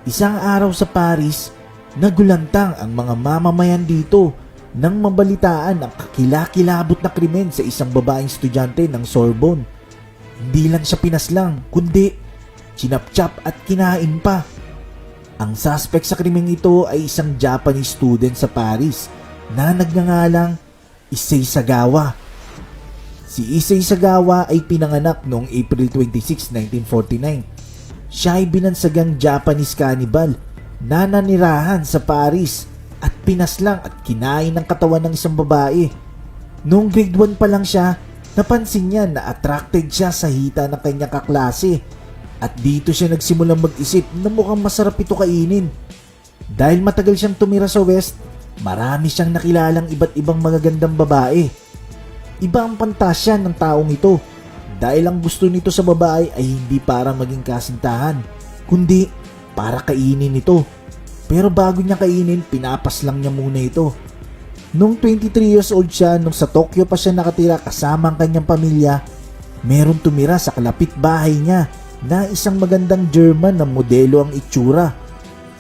Isang araw sa Paris, nagulantang ang mga mamamayan dito nang mabalitaan ang kakilakilabot na krimen sa isang babaeng estudyante ng Sorbonne. Hindi lang siya pinaslang, kundi chinapchap at kinain pa. Ang suspect sa krimeng ito ay isang Japanese student sa Paris na nagngangalang Issei Sagawa. Si Issei Sagawa ay pinanganak noong April 26, 1949. Siya ay binansagang Japanese cannibal na nanirahan sa Paris at pinaslang at kinain ng katawan ng isang babae. Noong grade 1 pa lang siya, napansin niya na attracted siya sa hita ng kanyang kaklase at dito siya nagsimulang mag-isip na mukhang masarap ito kainin. Dahil matagal siyang tumira sa West, marami siyang nakilalang iba't ibang magagandang babae. Iba ang pantasya ng taong ito dahil ang gusto nito sa babae ay hindi para maging kasintahan, kundi para kainin ito. Pero bago niya kainin, pinapas lang niya muna ito. Noong 23 years old siya, nung sa Tokyo pa siya nakatira kasama ang kanyang pamilya, meron tumira sa kalapit bahay niya na isang magandang German na modelo ang itsura.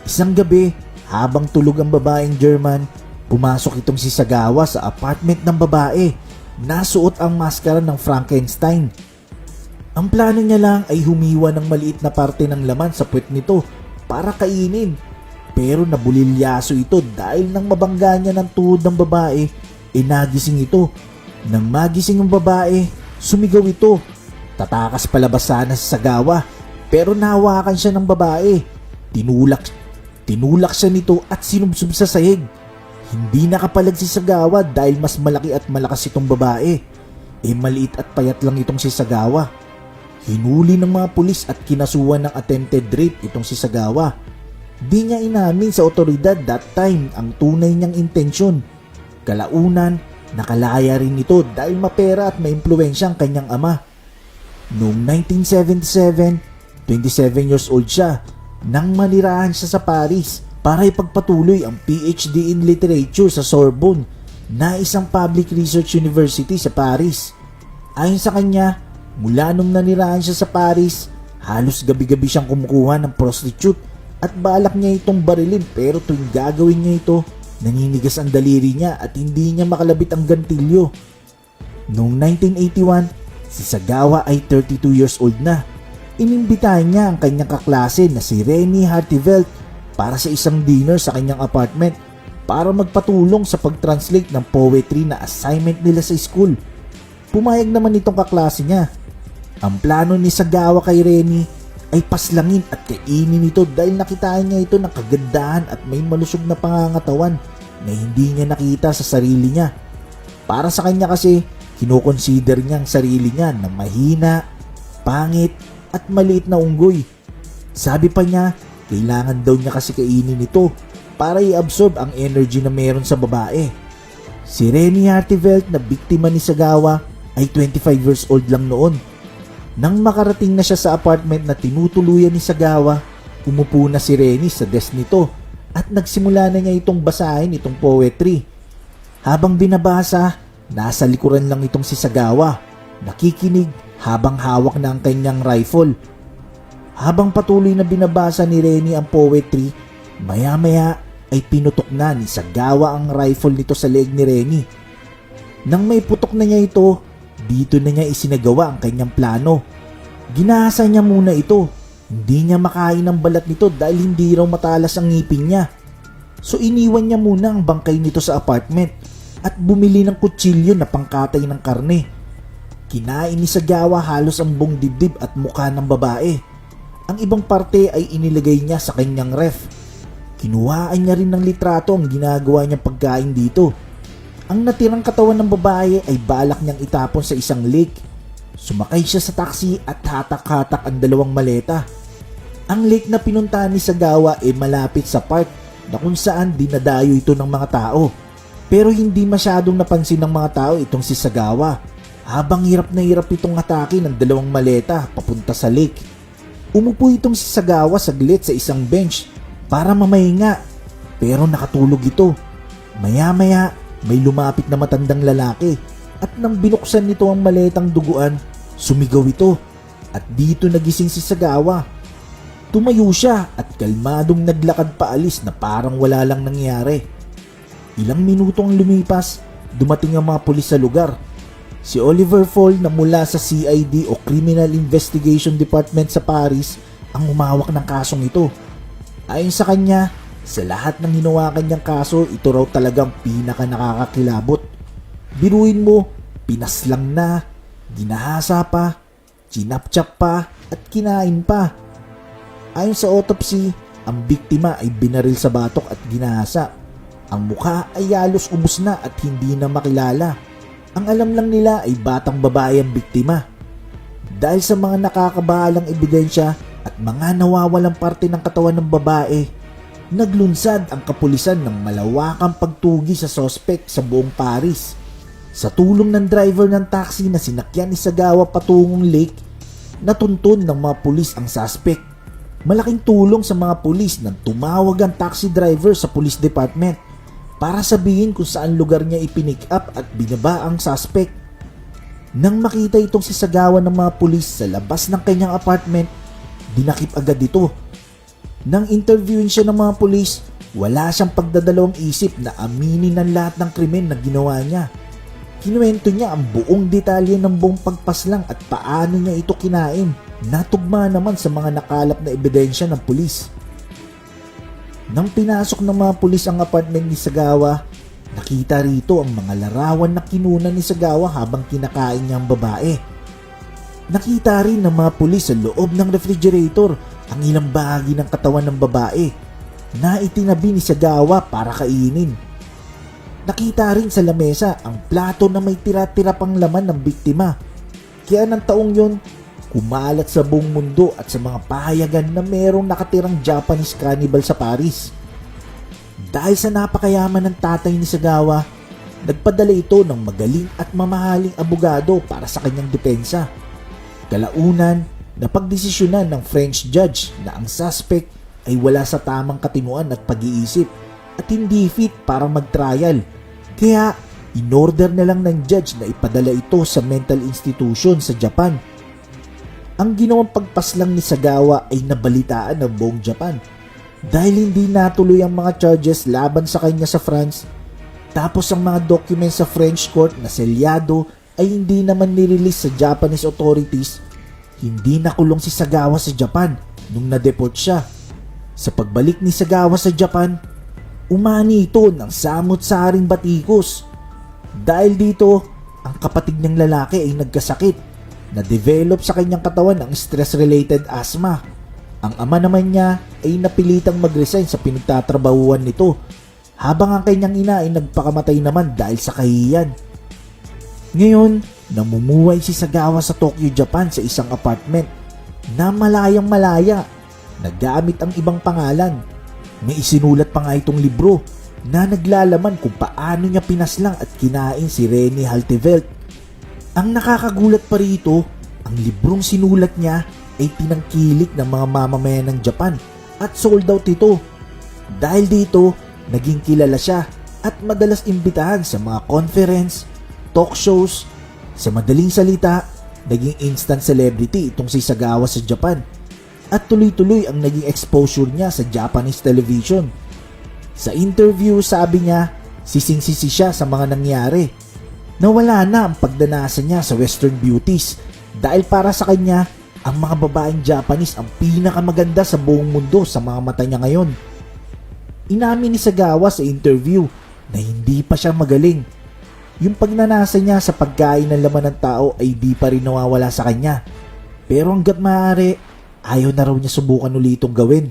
Isang gabi, habang tulog ang babaeng German, pumasok itong si Sagawa sa apartment ng babae. Nasuot ang maskara ng Frankenstein. Ang plano niya lang ay humiwa ng maliit na parte ng laman sa puwet nito para kainin. Pero nabulilyaso ito dahil nang mabangga niya ng tuhod ng babae, nagising ito. Nang magising ang babae, sumigaw ito. Tatakas palabas sana si Sagawa, pero nahawakan siya ng babae. Tinulak siya nito at sinubsob sa sahig. Hindi nakapalag si Sagawa dahil mas malaki at malakas itong babae. Maliit at payat lang itong si Sagawa. Hinuli ng mga pulis at kinasuhan ng attempted rape itong si Sagawa. Di niya inamin sa otoridad that time ang tunay niyang intensyon. Kalaunan, nakalaya rin ito dahil mapera at maimpluwensya ang kanyang ama. Noong 1977, 27 years old siya nang manirahan siya sa Paris para ipagpatuloy ang PhD in Literature sa Sorbonne na isang public research university sa Paris. Ayon sa kanya, mula nung nanirahan siya sa Paris, halos gabi-gabi siyang kumukuha ng prostitute at balak niya itong barilin, pero tuwing gagawin niya ito, naninigas ang daliri niya at hindi niya makalabit ang gantilyo. Noong 1981, si Sagawa ay 32 years old na. Inimbitahan niya ang kanyang kaklase na si Rennie Hartevelt para sa isang dinner sa kanyang apartment para magpatulong sa pag-translate ng poetry na assignment nila sa school. Pumayag naman itong kaklase niya. Ang plano ni Sagawa kay Rennie ay paslangin at kainin ito dahil nakitaan niya ito ng kagandahan at may malusog na pangangatawan na hindi niya nakita sa sarili niya. Para sa kanya kasi, kinoconsider niya ang sarili niya na mahina, pangit at maliit na unggoy. Sabi pa niya, kailangan daw niya kasi kainin ito para i-absorb ang energy na meron sa babae. Si Rennie Hartevelt na biktima ni Sagawa ay 25 years old lang noon. Nang makarating na siya sa apartment na tinutuluyan ni Sagawa, umupo na si Rennie sa desk nito at nagsimula na niya itong basahin itong poetry. Habang binabasa, nasa likuran lang itong si Sagawa, nakikinig habang hawak na ang kanyang rifle. Habang patuloy na binabasa ni Rennie ang poetry, maya-maya ay pinutok na ni Sagawa ang rifle nito sa leeg ni Rennie. Nang may putok na niya ito, dito na niya isinagawa ang kanyang plano. Ginahasa niya muna ito. Hindi niya makain ang balat nito dahil hindi raw matalas ang ngipin niya. So iniwan niya muna ang bangkay nito sa apartment at bumili ng kutsilyo na pangkatay ng karne. Kinain ni Sagawa halos ang buong dibdib at mukha ng babae. Ang ibang parte ay inilagay niya sa kanyang ref. Kinuhaan niya rin ng litrato ang ginagawa niyang pagkain dito. Ang natirang katawan ng babae ay balak niyang itapon sa isang lake. Sumakay siya sa taxi at hatak-hatak ang dalawang maleta. Ang lake na pinuntahan ni Sagawa ay malapit sa park na kung saan dinadayo ito ng mga tao. Pero hindi masyadong napansin ng mga tao itong si Sagawa. Habang hirap na hirap itong atake ng dalawang maleta papunta sa lake. Umupo itong si Sagawa saglit sa isang bench para mamahinga. Pero nakatulog ito. Maya-maya, may lumapit na matandang lalaki at nang binuksan nito ang maletang duguan, sumigaw ito at dito nagising si Sagawa. Tumayo siya at kalmadong naglakad paalis na parang wala lang nangyari. Ilang minuto ang lumipas, dumating ang mga pulis sa lugar. Si Oliver Fall na mula sa CID o Criminal Investigation Department sa Paris ang humawak ng kasong ito. Ayon sa kanya, sa lahat ng hinawakan niyang kaso, ito raw talagang pinaka nakakakilabot. Biruin mo, pinaslang na, ginahasa pa, chinapchap pa at kinain pa. Ayon sa autopsy, ang biktima ay binaril sa batok at ginahasa. Ang mukha ay halos ubos na at hindi na makilala. Ang alam lang nila ay batang babae ang biktima. Dahil sa mga nakakabahalang ebidensya at mga nawawalang parte ng katawan ng babae, naglunsad ang kapulisan ng malawakang pagtugi sa sospek sa buong Paris. Sa tulong ng driver ng taxi na sinakyan ni Sagawa patungong lake, natuntun ng mga pulis ang suspect. Malaking tulong sa mga pulis nang tumawag ang taxi driver sa police department para sabihin kung saan lugar niya ipinick up at binaba ang suspect. Nang makita itong si Sagawa ng mga pulis sa labas ng kanyang apartment, dinakip agad ito. Nang interviewin siya ng mga pulis, wala siyang pagdadalawang isip na aminin ang lahat ng krimen na ginawa niya. Kinuwento niya ang buong detalye ng buong pagpaslang at paano niya ito kinain. Natugma naman sa mga nakalap na ebidensya ng pulis. Nang pinasok ng mga pulis ang apartment ni Sagawa, nakita rito ang mga larawan na kinunan ni Sagawa habang kinakain niya ang babae. Nakita rin ng mga pulis sa loob ng refrigerator ang ilang bahagi ng katawan ng babae na itinabi ni Sagawa para kainin. Nakita rin sa lamesa ang plato na may tira-tira pang laman ng biktima. Kaya ng taong yon, kumalat sa buong mundo at sa mga pahayagan na merong nakatirang Japanese cannibal sa Paris. Dahil sa napakayaman ng tatay ni Sagawa, nagpadala ito ng magaling at mamahaling abogado para sa kanyang depensa. Kalaunan, napagdesisyonan ng French judge na ang suspect ay wala sa tamang katinuan at pag-iisip at hindi fit para mag-trial. Kaya, in-order na lang ng judge na ipadala ito sa mental institution sa Japan. Ang ginawang pagpaslang ni Sagawa ay nabalitaan ng buong Japan dahil hindi natuloy ang mga charges laban sa kanya sa France. Tapos ang mga documents sa French court na selyado ay hindi naman nirelease sa Japanese authorities. Hindi nakulong si Sagawa sa Japan nung na-deport siya. Sa pagbalik ni Sagawa sa Japan, umani ito ng samot-saring batikos. Dahil dito, ang kapatid niyang lalaki ay nagkasakit. Na-develop sa kanyang katawan ang stress-related asthma. Ang ama naman niya ay napilitang mag-resign sa pinagtatrabahuan nito, habang ang kanyang ina ay nagpakamatay naman dahil sa kahihiyan. Ngayon, namumuhay si Sagawa sa Tokyo, Japan sa isang apartment na malayang malaya, nagamit ang ibang pangalan. May isinulat pa nga itong libro na naglalaman kung paano niya pinaslang at kinain si Rene Haltevelt. Ang nakakagulat pa rito, ang librong sinulat niya ay tinangkilik ng mga mamamayan ng Japan at sold out ito. Dahil dito, naging kilala siya at madalas imbitahan sa mga conference, talk shows. Sa madaling salita, naging instant celebrity itong si Sagawa sa Japan at tuloy-tuloy ang naging exposure niya sa Japanese television. Sa interview, sabi niya, sising-sisi siya sa mga nangyari. Nawala na ang pagdanasa niya sa Western beauties dahil para sa kanya, ang mga babaeng Japanese ang pinakamaganda sa buong mundo sa mga mata niya ngayon. Inamin ni Sagawa sa interview na hindi pa siya magaling. Yung pagnanasa niya sa pagkain ng laman ng tao ay di pa rin nawawala sa kanya. Pero hanggat maaari, ayaw na raw niya subukan ulit itong gawin.